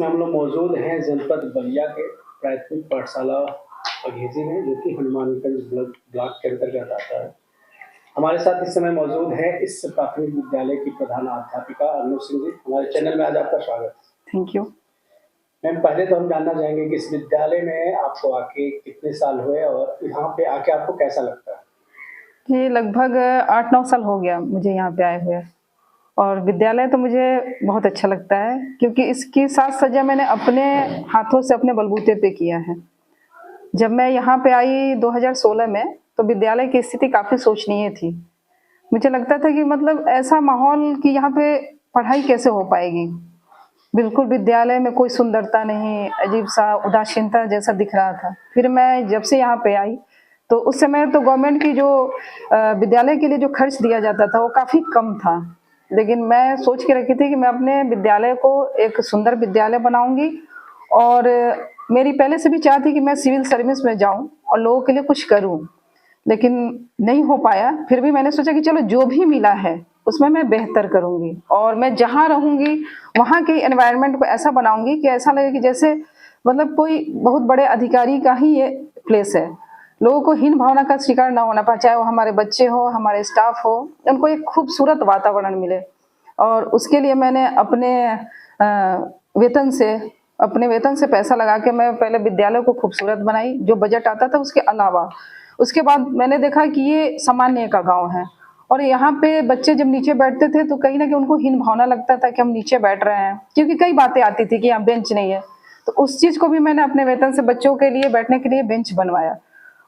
समय हम लोग मौजूद हैं जनपद बलिया के प्राथमिक पाठशाला पघेजी में, जो कि हनुमानगंज ब्लॉक के अंतर्गत आता है। हमारे साथ इस समय मौजूद है इस प्राथमिक विद्यालय की प्रधान अध्यापिका अनु सिंह जी। हमारे चैनल में आज आपका स्वागत है। थैंक यू मैम, पहले तो हम जानना चाहेंगे कि इस विद्यालय में आपको आके कितने साल हुए और यहाँ पे आके आपको कैसा लगता है? जी, लगभग 8-9 साल हो गया मुझे यहाँ पे आए हुए। और विद्यालय तो मुझे बहुत अच्छा लगता है, क्योंकि इसकी साज सज्जा मैंने अपने हाथों से अपने बलबूते पे किया है। जब मैं यहाँ पे आई 2016 में, तो विद्यालय की स्थिति काफ़ी शोचनीय थी। मुझे लगता था कि मतलब ऐसा माहौल कि यहाँ पे पढ़ाई कैसे हो पाएगी। बिल्कुल विद्यालय में कोई सुंदरता नहीं, अजीब सा उदासीनता जैसा दिख रहा था। फिर मैं जब से यहाँ पे आई, तो उस समय तो गवर्नमेंट की जो विद्यालय के लिए जो खर्च दिया जाता था वो काफ़ी कम था। लेकिन मैं सोच के रखी थी कि मैं अपने विद्यालय को एक सुंदर विद्यालय बनाऊंगी, और मेरी पहले से भी चाह थी कि मैं सिविल सर्विस में जाऊं और लोगों के लिए कुछ करूं, लेकिन नहीं हो पाया। फिर भी मैंने सोचा कि चलो जो भी मिला है उसमें मैं बेहतर करूंगी, और मैं जहाँ रहूंगी वहाँ के एनवायरनमेंट को ऐसा बनाऊंगी कि ऐसा लगे कि जैसे मतलब कोई बहुत बड़े अधिकारी का ही ये प्लेस है। लोगों को हीन भावना का शिकार ना होना पाए, चाहे वो हमारे बच्चे हो, हमारे स्टाफ हो, उनको एक खूबसूरत वातावरण मिले। और उसके लिए मैंने अपने वेतन से पैसा लगा के मैं पहले विद्यालय को खूबसूरत बनाई, जो बजट आता था उसके अलावा। उसके बाद मैंने देखा कि ये सामान्य का गांव है, और यहाँ पे बच्चे जब नीचे बैठते थे तो कहीं ना कहीं उनको हीन भावना लगता था कि हम नीचे बैठ रहे हैं, क्योंकि कई बातें आती थी कि यहाँ बेंच नहीं है। तो उस चीज़ को भी मैंने अपने वेतन से बच्चों के लिए बैठने के लिए बेंच बनवाया।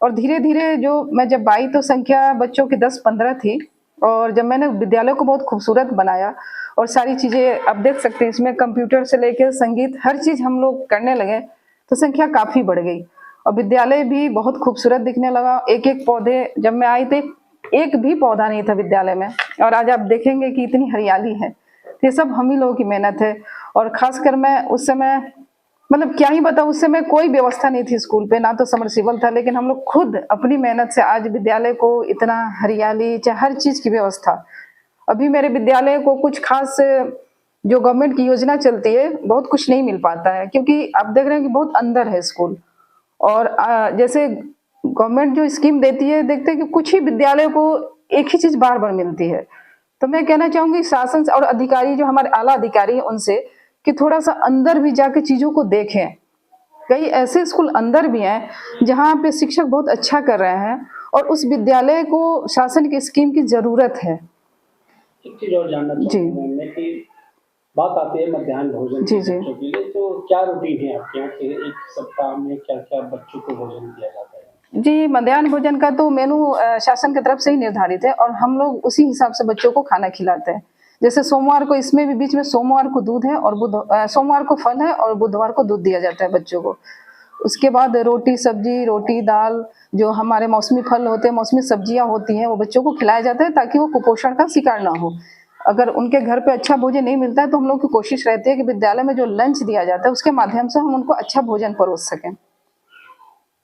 और धीरे धीरे जो मैं जब आई तो संख्या बच्चों की 10-15 थी, और जब मैंने विद्यालय को बहुत खूबसूरत बनाया और सारी चीज़ें अब देख सकते हैं, इसमें कंप्यूटर से लेकर संगीत हर चीज़ हम लोग करने लगे, तो संख्या काफ़ी बढ़ गई और विद्यालय भी बहुत खूबसूरत दिखने लगा। एक एक पौधे, जब मैं आई थी एक भी पौधा नहीं था विद्यालय में, और आज आप देखेंगे कि इतनी हरियाली है। ये सब हम ही लोगों की मेहनत है। और खासकर मैं उस समय मतलब क्या ही बताऊं, उस समय कोई व्यवस्था नहीं थी स्कूल पे, ना तो समरसीबल था, लेकिन हम लोग खुद अपनी मेहनत से आज विद्यालय को इतना हरियाली, चाहे हर चीज़ की व्यवस्था। अभी मेरे विद्यालय को कुछ खास जो गवर्नमेंट की योजना चलती है बहुत कुछ नहीं मिल पाता है, क्योंकि आप देख रहे हैं कि बहुत अंदर है स्कूल। और जैसे गवर्नमेंट जो स्कीम देती है, देखते हैं कि कुछ ही विद्यालय को एक ही चीज़ बार बार मिलती है। तो मैं कहना चाहूँगी शासन और अधिकारी, जो हमारे आला अधिकारी हैं, उनसे कि थोड़ा सा अंदर भी जाके चीज़ों को देखें। कई ऐसे स्कूल अंदर भी हैं जहाँ पे शिक्षक बहुत अच्छा कर रहे हैं, और उस विद्यालय को शासन की स्कीम की ज़रूरत है। एक चीज़ और जानना चाहूँगा मैं कि बात आती है मध्याह्न भोजन की बच्चों के लिए, तो क्या रूटीन है आपके यहाँ के एक सप्ताह में क्या क्या बच्चों को भोजन दिया जाता है? जी, मध्याह्न भोजन का तो मेनू शासन की तरफ से ही निर्धारित है, और हम लोग उसी हिसाब से बच्चों को खाना खिलाते हैं। जैसे सोमवार को, इसमें भी बीच में सोमवार को दूध है, और सोमवार को फल है, और बुधवार को दूध दिया जाता है बच्चों को। उसके बाद रोटी सब्जी, रोटी दाल, जो हमारे मौसमी फल होते हैं, मौसमी सब्जियां होती हैं, वो बच्चों को खिलाया जाता है ताकि वो कुपोषण का शिकार ना हो। अगर उनके घर पे अच्छा भोजन नहीं मिलता है तो हम लोग की कोशिश रहती है कि विद्यालय में जो लंच दिया जाता है उसके माध्यम से हम उनको अच्छा भोजन परोस सकें।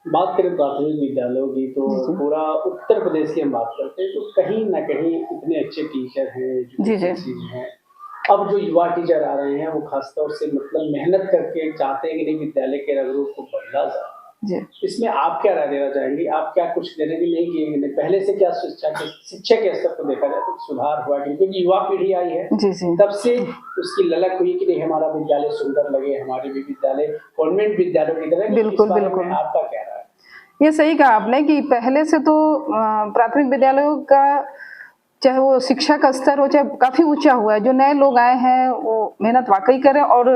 बात करें प्राथमिक विद्यालयों की, तो पूरा उत्तर प्रदेश की हम बात करते हैं, तो कहीं ना कहीं इतने अच्छे टीचर हैं, हैं। अब जो युवा टीचर आ रहे हैं वो खासतौर से मतलब मेहनत करके चाहते हैं कि नहीं विद्यालय के रंग रूप को बदला जाए। इसमें आप क्या राय देना चाहेंगे? आप क्या कुछ देने भी नहीं किए? पहले से क्या शिक्षा के स्तर को देखा जाए तो सुधार हुआ, क्योंकि युवा पीढ़ी आई है, तब से उसकी ललक हुई कि नहीं हमारा विद्यालय सुंदर लगे, हमारे भी विद्यालय गवर्नमेंट विद्यालयों की तरह। बिल्कुल बिल्कुल, आपका क्या राय? ये सही कहा आपने कि पहले से तो प्राथमिक विद्यालयों का, चाहे वो शिक्षा का स्तर हो, चाहे काफ़ी ऊंचा हुआ है। जो नए लोग आए हैं वो मेहनत वाकई करें, और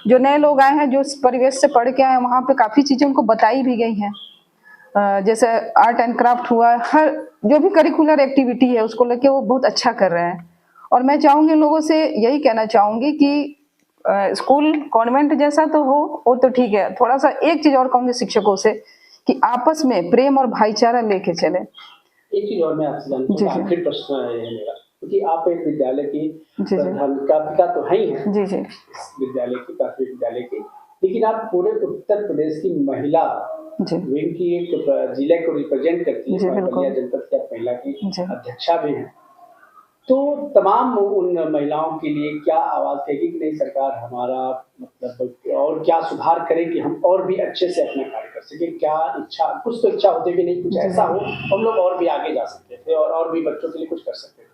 जो नए लोग आए हैं जो इस परिवेश से पढ़ के आए हैं, वहाँ पे काफ़ी चीज़ें उनको बताई भी गई हैं। जैसे आर्ट एंड क्राफ्ट हुआ, हर जो भी करिकुलर एक्टिविटी है उसको लेके वो बहुत अच्छा कर रहे हैं। और मैं चाहूँगी लोगों से यही कहना चाहूँगी कि स्कूल कॉन्वेंट जैसा तो हो, वो तो ठीक है, थोड़ा सा एक चीज़ और कहूँगी शिक्षकों से कि आपस में प्रेम और भाईचारा लेके चले। एक चीज और मैं आपसे जानना चाहूँगा, आखिरी प्रश्न है मेरा, क्योंकि आप एक विद्यालय की प्रधानाध्यापिका तो है ही हैं, विद्यालय की, प्राथमिक विद्यालय की, लेकिन आप पूरे उत्तर प्रदेश की महिला विंग की एक जिले को रिप्रेजेंट करती है, बलिया जनपद की आप महिला की अध्यक्षा भी हैं। तो तमाम उन महिलाओं के लिए क्या आवाज़ कहेगी कि नहीं सरकार हमारा मतलब और क्या सुधार करे कि हम और भी अच्छे से अपना कार्य कर सकें? क्या इच्छा, कुछ तो इच्छा होती है कि नहीं कुछ ऐसा हो हम लोग और भी आगे जा सकते थे और भी बच्चों के लिए कुछ कर सकते थे।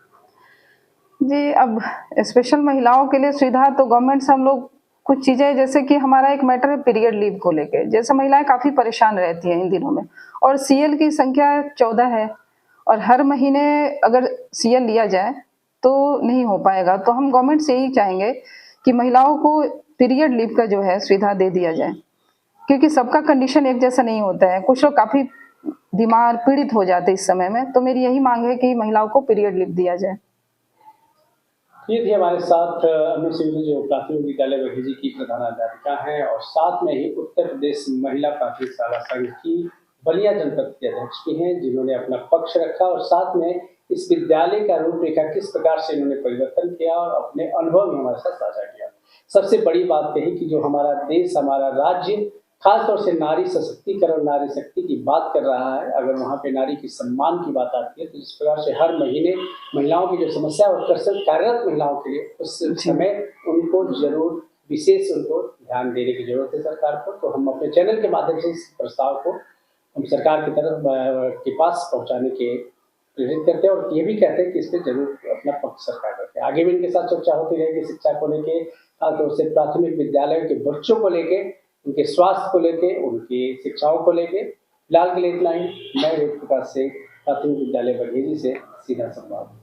जी, अब स्पेशल महिलाओं के लिए सुविधा तो गवर्नमेंट से हम लोग कुछ चीज़ें, जैसे कि हमारा एक मैटर है पीरियड लीव को लेके, जैसे महिलाएं काफ़ी परेशान रहती हैं इन दिनों में, और सीएल की संख्या 14 है और हर महीने अगर सीएल लिया जाए तो नहीं हो पाएगा। तो हम गवर्नमेंट से यही चाहेंगे कि महिलाओं को पीरियड लीव का जो है सुविधा दे दिया जाए, क्योंकि सबका कंडीशन एक जैसा नहीं होता है, कुछ लोग काफ़ी बीमार पीड़ित हो जाते हैं इस समय में। तो मेरी यही मांग है कि महिलाओं को पीरियड लीव दिया जाए। ये थी हमारे साथ अनु सिंह जो प्राथमिक विद्यालय बघेजी की प्रधानाध्यापिका हैं और साथ में ही उत्तर प्रदेश महिला प्राथमिक शाला संघ की बलिया जनपद के अध्यक्ष भी हैं, जिन्होंने अपना पक्ष रखा और साथ में इस विद्यालय का रूपरेखा किस प्रकार से इन्होंने परिवर्तन किया और अपने अनुभव भी हमारे साथ साझा किया। सबसे बड़ी बात कही कि जो हमारा देश, हमारा राज्य खासतौर से नारी सशक्तिकरण, नारी शक्ति की बात कर रहा है, अगर वहाँ पे नारी की सम्मान की बात आती है तो जिस प्रकार से हर महीने महिलाओं की जो समस्या और कार्यरत महिलाओं के लिए उस समय उनको जरूर विशेष उनको ध्यान देने की जरूरत है सरकार को। तो हम अपने चैनल के माध्यम से इस प्रस्ताव को हम सरकार की तरफ के पास पहुँचाने के प्रेरित करते हैं और ये भी कहते हैं कि इस पर जरूर अपना पक्ष सरकार करते हैं। आगे भी इनके साथ चर्चा होती रहेगी शिक्षा को लेके, खासतौर से प्राथमिक विद्यालयों के बच्चों को लेके, उनके स्वास्थ्य को लेके, उनकी शिक्षाओं को लेके। फिलहाल के लिए इतना ही। मैं वेद प्रकाश से प्राथमिक विद्यालय बघेजी से सीधा संवाद।